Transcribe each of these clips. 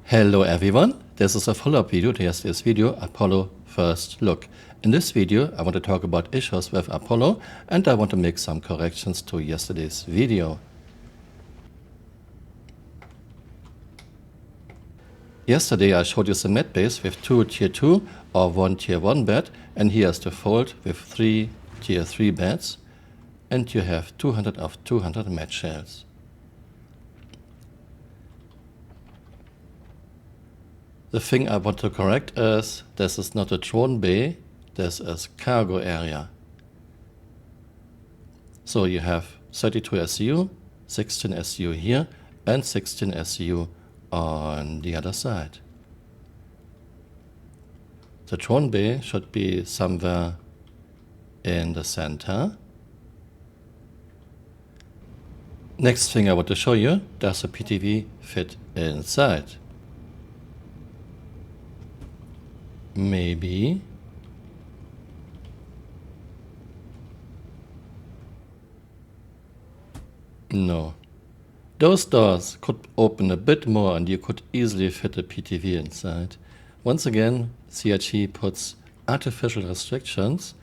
Hello everyone, this is a follow-up video to yesterday's video, Apollo First Look. In this video, I want to talk about issues with Apollo and I want to make some corrections to yesterday's video. Yesterday I showed you the mat base with 2 tier 2 or 1 tier 1 bed, and here's the fold with 3 tier 3 beds, and you have 200 of 200 mat shells. The thing I want to correct is, this is not a drone bay, this is cargo area. So you have 32 SU, 16 SU here, and 16 SU on the other side. The drone bay should be somewhere in the center. Next thing I want to show you, does the PTV fit inside? Maybe. No. Those doors could open a bit more and you could easily fit a PTV inside. Once again, CRG puts artificial restrictions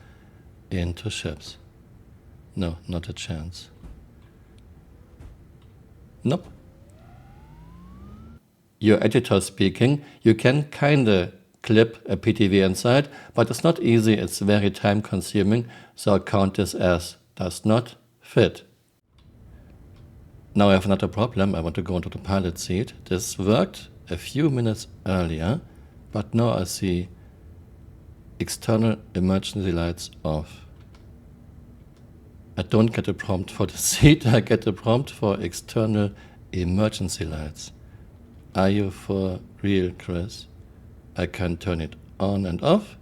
into chips. No, not a chance. Nope. Your editor speaking, you can kinda clip a PTV inside, but it's not easy, it's very time consuming, so count this as does not fit. Now I have another problem. I want to go into the pilot seat. This worked a few minutes earlier, but now I see external emergency lights off. I don't get a prompt for the seat, I get a prompt for external emergency lights. Are you for real, Chris? I can turn it on and off,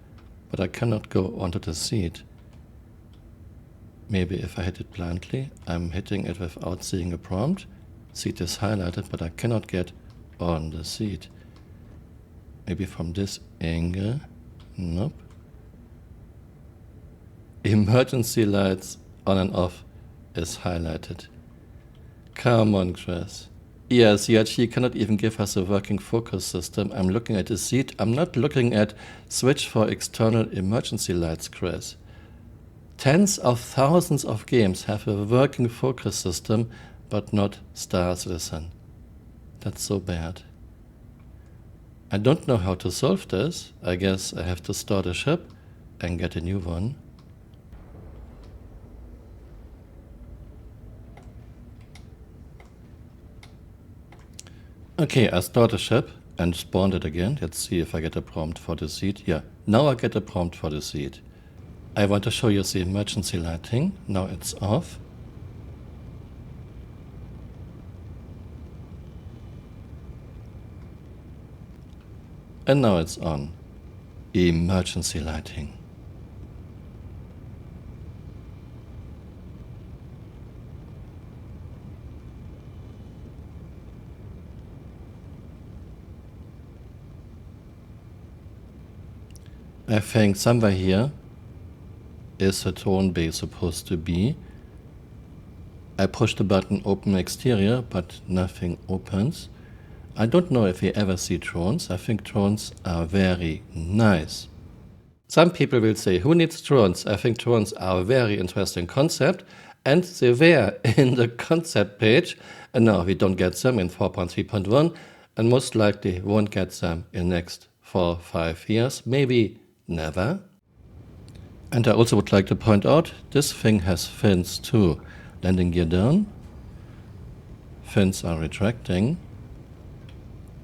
but I cannot go onto the seat. Maybe if I hit it blindly, I'm hitting it without seeing a prompt. Seat is highlighted, but I cannot get on the seat. Maybe from this angle. Nope. Emergency lights on and off is highlighted. Come on, Chris. Yeah, CRG cannot even give us a working focus system. I'm looking at the seat. I'm not looking at switch for external emergency lights, Chris. Tens of thousands of games have a working focus system, but not Star Citizen. That's so bad. I don't know how to solve this. I guess I have to store the ship and get a new one. Okay, I stored the ship and spawned it again. Let's see if I get a prompt for the seat. Yeah, now I get a prompt for the seat. I want to show you the emergency lighting. Now it's off. And now it's on. Emergency lighting. I think somewhere here is the drone bay supposed to be. I push the button open exterior, but nothing opens. I don't know if we ever see drones. I think drones are very nice. Some people will say, who needs drones? I think drones are a very interesting concept, and they were in the concept page, and now we don't get them in 4.3.1, and most likely won't get them in the next 4-5 years, maybe never. And I also would like to point out, this thing has fins too. Landing gear down, fins are retracting.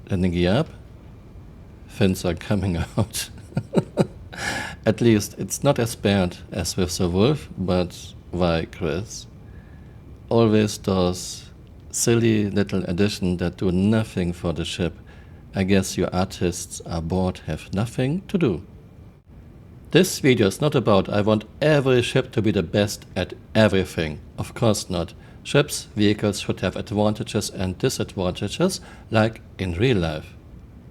Landing gear up, fins are coming out. At least it's not as bad as with the Wolf, but why, Chris? Always those silly little additions that do nothing for the ship. I guess your artists are bored, have nothing to do. This video is not about I want every ship to be the best at everything. Of course not. Ships, vehicles should have advantages and disadvantages, like in real life.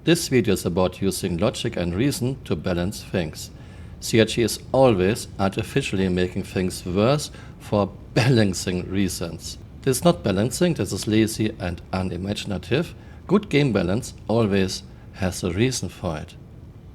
This video is about using logic and reason to balance things. CRG is always artificially making things worse for balancing reasons. This is not balancing, this is lazy and unimaginative. Good game balance always has a reason for it.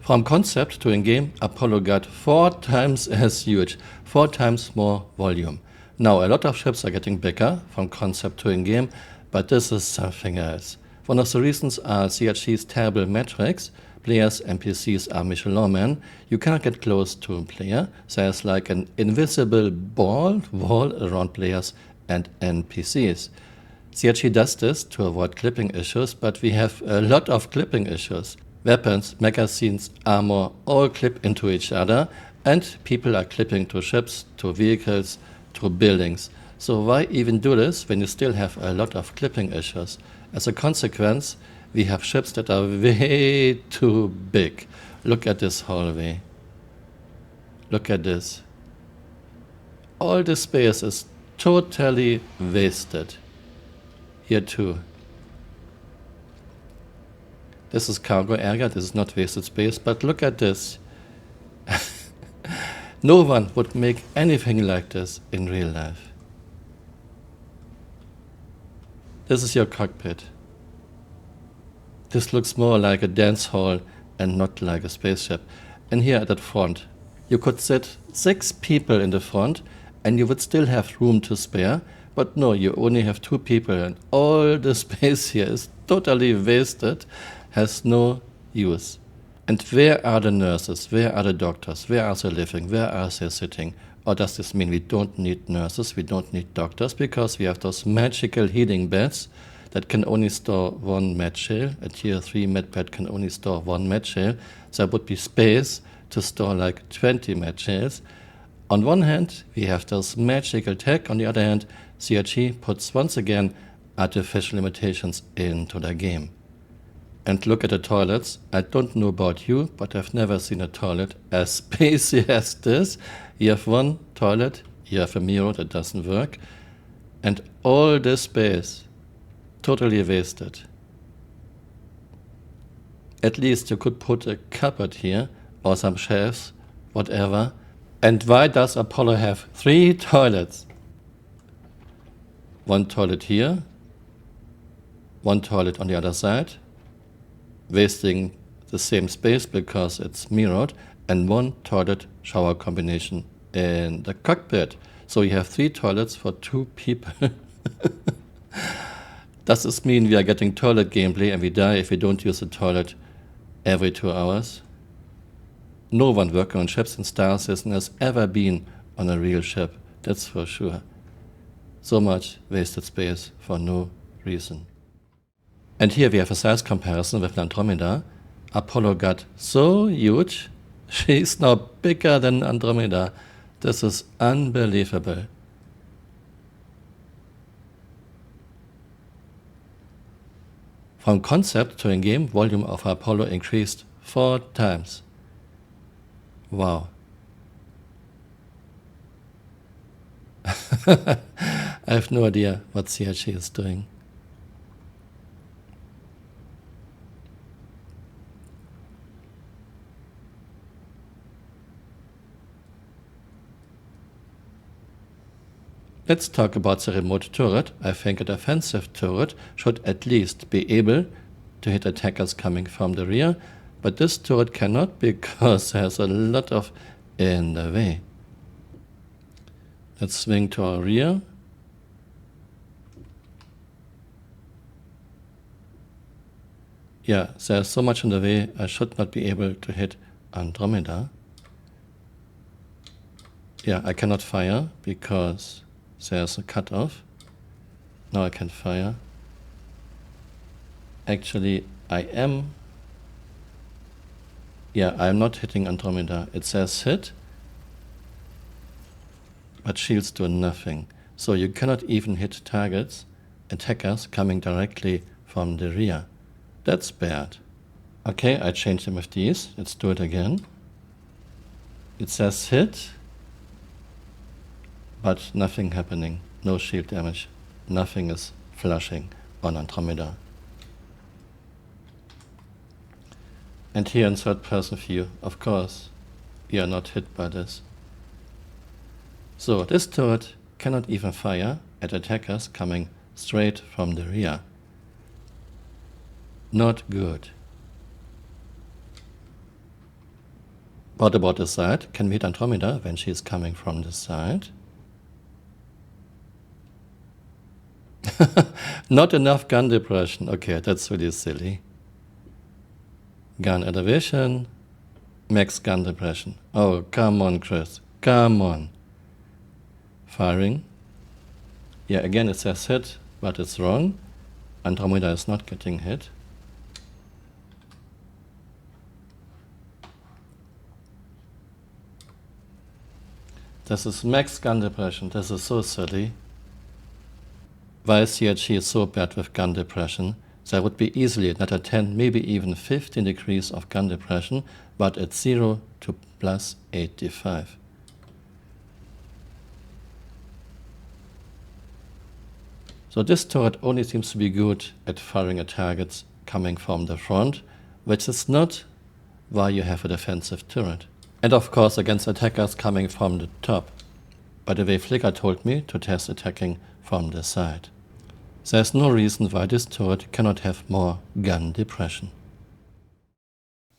From concept to in-game, Apollo got 4 times as huge, 4 times more volume. Now, a lot of ships are getting bigger from concept to in-game, but this is something else. One of the reasons are CRG's terrible metrics. Players and PCs are Michelin men. You cannot get close to a player. There's like an invisible wall around players and NPCs. CRG does this to avoid clipping issues, but we have a lot of clipping issues. Weapons, magazines, armor all clip into each other, and people are clipping to ships, to vehicles, to buildings. So why even do this when you still have a lot of clipping issues? As a consequence, we have ships that are way too big. Look at this hallway. Look at this. All the space is totally wasted. Here too. This is cargo area, this is not wasted space, but look at this. No one would make anything like this in real life. This is your cockpit. This looks more like a dance hall and not like a spaceship. And here at the front, you could sit 6 people in the front and you would still have room to spare. But no, you only have 2 people and all the space here is totally wasted, has no use. And where are the nurses? Where are the doctors? Where are they living? Where are they sitting? Or does this mean we don't need nurses, we don't need doctors, because we have those magical heating beds that can only store 1 med shell? A tier 3 med bed can only store 1 med shell. There would be space to store like 20 med shells. On one hand, we have this magical tech. On the other hand, CRG puts once again artificial limitations into the game. And look at the toilets. I don't know about you, but I've never seen a toilet as spacey as this. You have 1 toilet, you have a mirror that doesn't work, and all this space totally wasted. At least you could put a cupboard here, or some shelves, whatever. And why does Apollo have 3 toilets? 1 toilet here, 1 toilet on the other side, wasting the same space because it's mirrored, and 1 toilet shower combination in the cockpit. So you have 3 toilets for 2 people. Does this mean we are getting toilet gameplay and we die if we don't use the toilet every 2 hours? No one working on ships in Star Citizen has ever been on a real ship, that's for sure. So much wasted space for no reason. And here we have a size comparison with Andromeda. Apollo got so huge, she's now bigger than Andromeda. This is unbelievable. From concept to in-game, volume of Apollo increased 4 times. Wow. I have no idea what CRG is doing. Let's talk about the remote turret. I think a defensive turret should at least be able to hit attackers coming from the rear, but this turret cannot because there's a lot of in the way. Let's swing to our rear. Yeah, there's so much in the way, I should not be able to hit Andromeda. Yeah, I cannot fire because there's a cutoff. Now I can fire. Actually, I'm not hitting Andromeda. It says hit, but shields do nothing. So you cannot even hit targets, attackers coming directly from the rear. That's bad. Okay, I changed them with these. Let's do it again. It says hit, but nothing happening. No shield damage. Nothing is flashing on Andromeda. And here in third person view, of course, we are not hit by this. So this turret cannot even fire at attackers coming straight from the rear. Not good. What about the side? Can we hit Andromeda when she's coming from the side? Not enough gun depression. Okay, that's really silly. Gun elevation. Max gun depression. Oh, come on, Chris. Come on. Firing. Yeah, again it says hit, but it's wrong. Andromeda is not getting hit. This is max gun depression. This is so silly. Why is CRG so bad with gun depression? There would be easily another 10, maybe even 15 degrees of gun depression, but it's 0 to plus 85. So this turret only seems to be good at firing at targets coming from the front, which is not why you have a defensive turret. And of course against attackers coming from the top. By the way, Flickr told me to test attacking from the side. There's no reason why this turret cannot have more gun depression.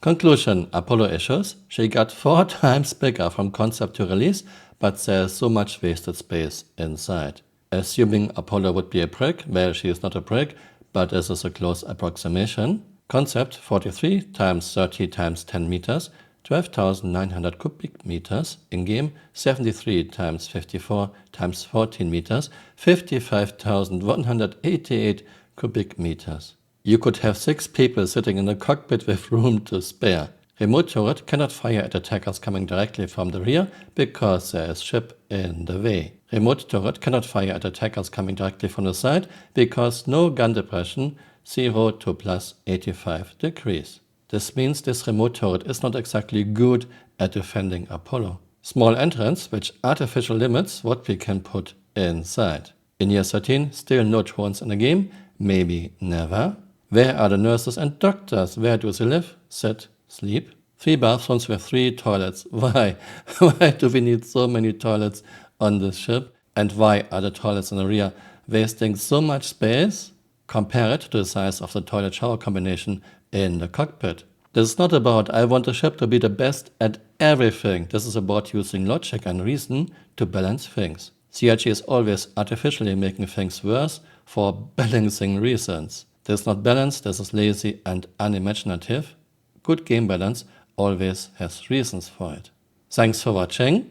Conclusion: Apollo issues. She got 4 times bigger from concept to release, but there's so much wasted space inside. Assuming Apollo would be a brick, well, she is not a brick, but this is a close approximation. Concept 43 times 30 times 10 meters, 12,900 cubic meters. In-game 73 times 54 times 14 meters, 55,188 cubic meters. You could have 6 people sitting in the cockpit with room to spare. Remote turret cannot fire at attackers coming directly from the rear because there is ship in the way. Remote turret cannot fire at attackers coming directly from the side because no gun depression, 0 to plus 85 degrees. This means this remote turret is not exactly good at defending Apollo. Small entrance, which artificial limits what we can put inside. In year 13, still no drones in the game, maybe never. Where are the nurses and doctors? Where do they live, sit, sleep? 3 bathrooms with 3 toilets. Why? Why do we need so many toilets on this ship? And why are the toilets in the rear wasting so much space? Compare it to the size of the toilet-shower combination in the cockpit. This is not about I want the ship to be the best at everything. This is about using logic and reason to balance things. CRG is always artificially making things worse for balancing reasons. This is not balanced, this is lazy and unimaginative. Good game balance always has reasons for it. Thanks for watching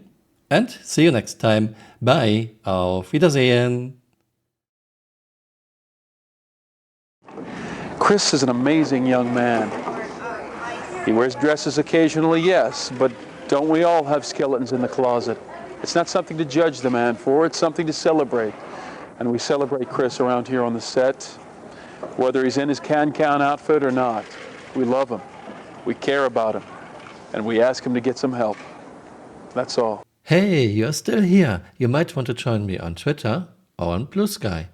and see you next time. Bye. Auf Wiedersehen. Chris is an amazing young man. He wears dresses occasionally, yes, but don't we all have skeletons in the closet? It's not something to judge the man for, it's something to celebrate. And we celebrate Chris around here on the set, whether he's in his can-can outfit or not. We love him, we care about him, and we ask him to get some help. That's all. Hey, you're still here. You might want to join me on Twitter or on Blue Sky.